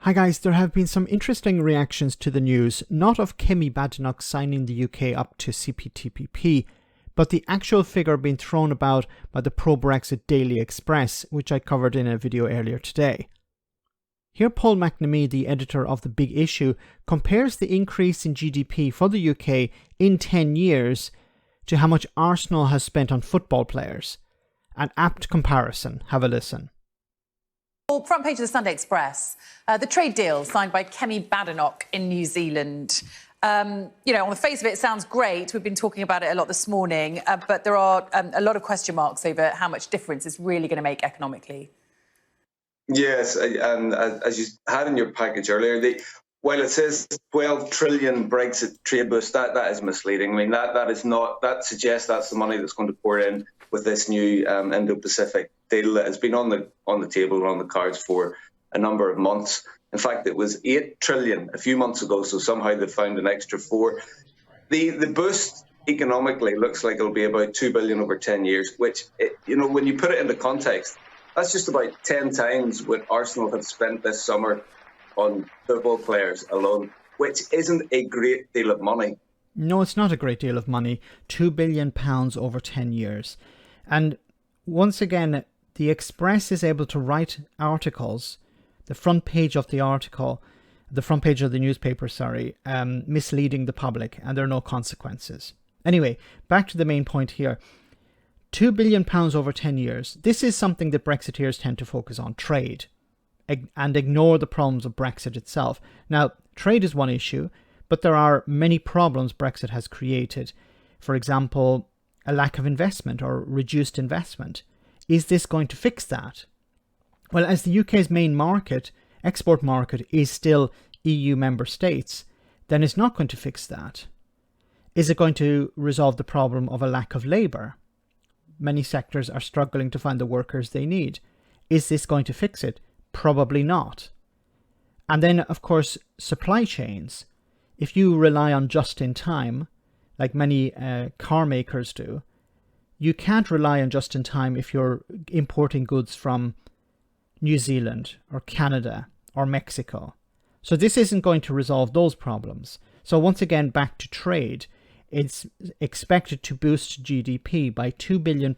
Hi guys, there have been some interesting reactions to the news, not of Kemi Badenoch signing the UK up to CPTPP, but the actual figure being thrown about by the pro-Brexit Daily Express, which I covered in a video earlier today. Here Paul McNamee, the editor of The Big Issue, compares the increase in GDP for the UK in 10 years to how much Arsenal has spent on football players. An apt comparison. Have a listen. Front page of the Sunday Express, the trade deal signed by Kemi Badenoch in New Zealand. On the face of it, it sounds great. We've been talking about it a lot this morning, but there are a lot of question marks over how much difference it's really going to make economically. Yes, and as you had in your package earlier, while it says 12 trillion Brexit trade boost, that is misleading. I mean, that suggests that's the money that's going to pour in with this new Indo-Pacific deal that has been on the table and on the cards for a number of months. In fact, it was 8 trillion a few months ago, so somehow they've found an extra 4. The boost economically looks like it'll be about 2 billion over 10 years, which, when you put it into context, that's just about 10 times what Arsenal have spent this summer on football players alone, which isn't a great deal of money. No, it's not a great deal of money. £2 billion over 10 years. And once again, the Express is able to write articles, the front page of the article, the front page of the newspaper, misleading the public, and there are no consequences. Anyway, back to the main point here. £2 billion over 10 years. This is something that Brexiteers tend to focus on, trade, and ignore the problems of Brexit itself. Now, trade is one issue, but there are many problems Brexit has created. For example, a lack of investment or reduced investment. Is this going to fix that? Well, as the UK's main market, export market, is still EU member states, then it's not going to fix that. Is it going to resolve the problem of a lack of labour? Many sectors are struggling to find the workers they need. Is this going to fix it? Probably not. And then, of course, supply chains. If you rely on just-in-time, like many car makers do, you can't rely on just-in-time if you're importing goods from New Zealand or Canada or Mexico. So this isn't going to resolve those problems. So once again, back to trade. It's expected to boost GDP by £2 billion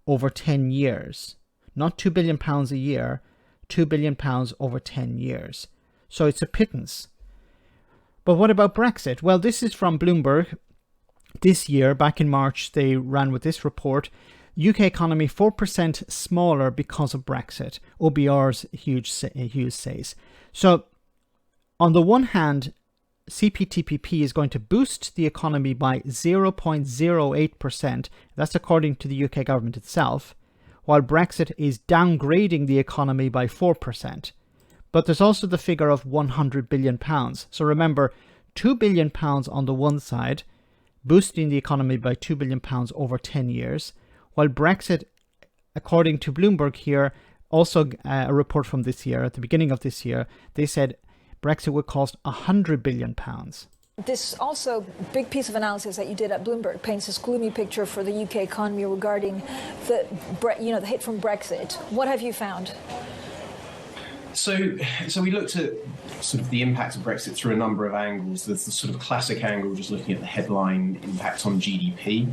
over 10 years. Not £2 billion a year, £2 billion over 10 years. So it's a pittance. But what about Brexit? Well, this is from Bloomberg. This year, back in March, they ran with this report. UK economy 4% smaller because of Brexit. OBR's Hughes says. So, on the one hand, CPTPP is going to boost the economy by 0.08%. That's according to the UK government itself, while Brexit is downgrading the economy by 4%. But there's also the figure of £100 billion. So remember, £2 billion on the one side, boosting the economy by £2 billion over 10 years, while Brexit, according to Bloomberg here, also a report from this year, at the beginning of this year, they said Brexit would cost £100 billion. This also big piece of analysis that you did at Bloomberg paints this gloomy picture for the UK economy regarding the hit from Brexit. What have you found? So we looked at sort of the impact of Brexit through a number of angles. There's the sort of classic angle, just looking at the headline impact on GDP,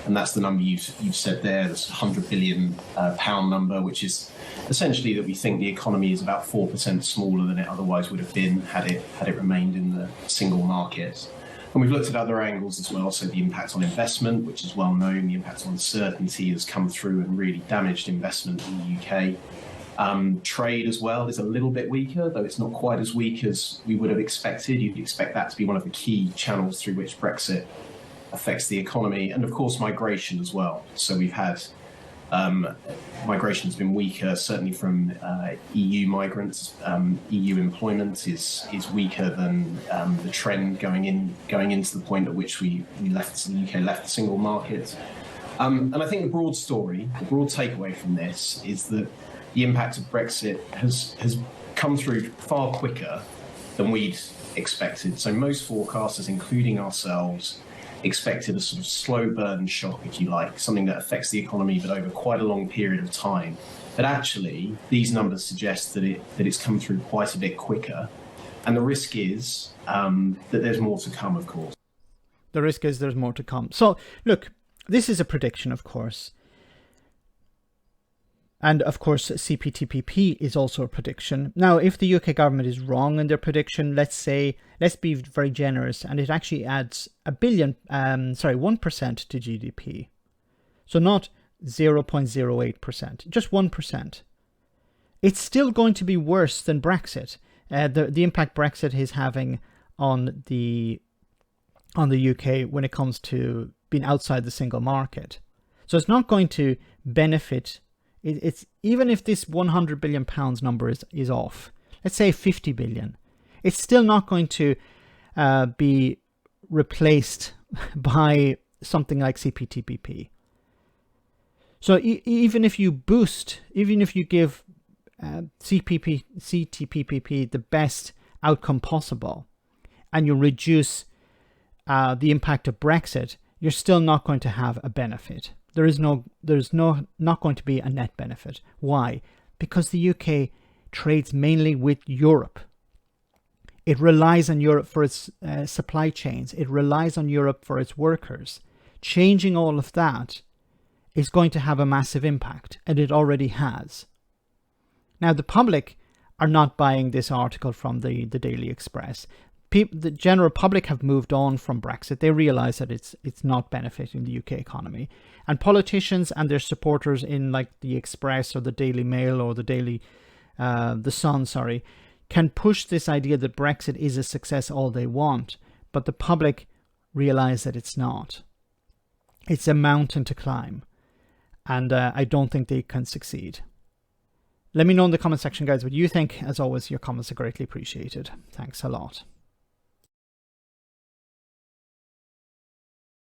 and that's the number you've said there, this £100 billion pound number, which is essentially that we think the economy is about 4% smaller than it otherwise would have been had it remained in the single market. And we've looked at other angles as well, so the impact on investment, which is well known, the impact on uncertainty has come through and really damaged investment in the UK. Trade as well is a little bit weaker, though it's not quite as weak as we would have expected. You'd expect that to be one of the key channels through which Brexit affects the economy. And of course, migration as well. So we've had migration has been weaker, certainly from EU migrants. EU employment is weaker than the trend going into the point at which the UK left the single market. And I think the broad takeaway from this is that the impact of Brexit has come through far quicker than we'd expected. So most forecasters, including ourselves, expected a sort of slow burn shock, if you like, something that affects the economy but over quite a long period of time. But actually, these numbers suggest that it's come through quite a bit quicker. And the risk is that there's more to come, of course. The risk is there's more to come. So, look, this is a prediction, of course. And, of course, CPTPP is also a prediction. Now, if the UK government is wrong in their prediction, let's be very generous, and it actually adds 1% to GDP. So not 0.08%, just 1%. It's still going to be worse than Brexit. The impact Brexit is having on the UK when it comes to being outside the single market. So it's not going to benefit. It's even if this £100 billion number is off, let's say 50 billion, it's still not going to be replaced by something like CPTPP. So even if you give CPTPP the best outcome possible, and you reduce the impact of Brexit, you're still not going to have a benefit. There's not going to be a net benefit. Why? Because the UK trades mainly with Europe. It relies on Europe for its supply chains. It relies on Europe for its workers. Changing all of that is going to have a massive impact, and it already has. Now, the public are not buying this article from the Daily Express. The general public have moved on from Brexit. They realize that it's not benefiting the UK economy. And politicians and their supporters in like the Express or the Daily Mail or the Sun, can push this idea that Brexit is a success all they want. But the public realize that it's not. It's a mountain to climb. And I don't think they can succeed. Let me know in the comment section, guys, what you think. As always, your comments are greatly appreciated. Thanks a lot.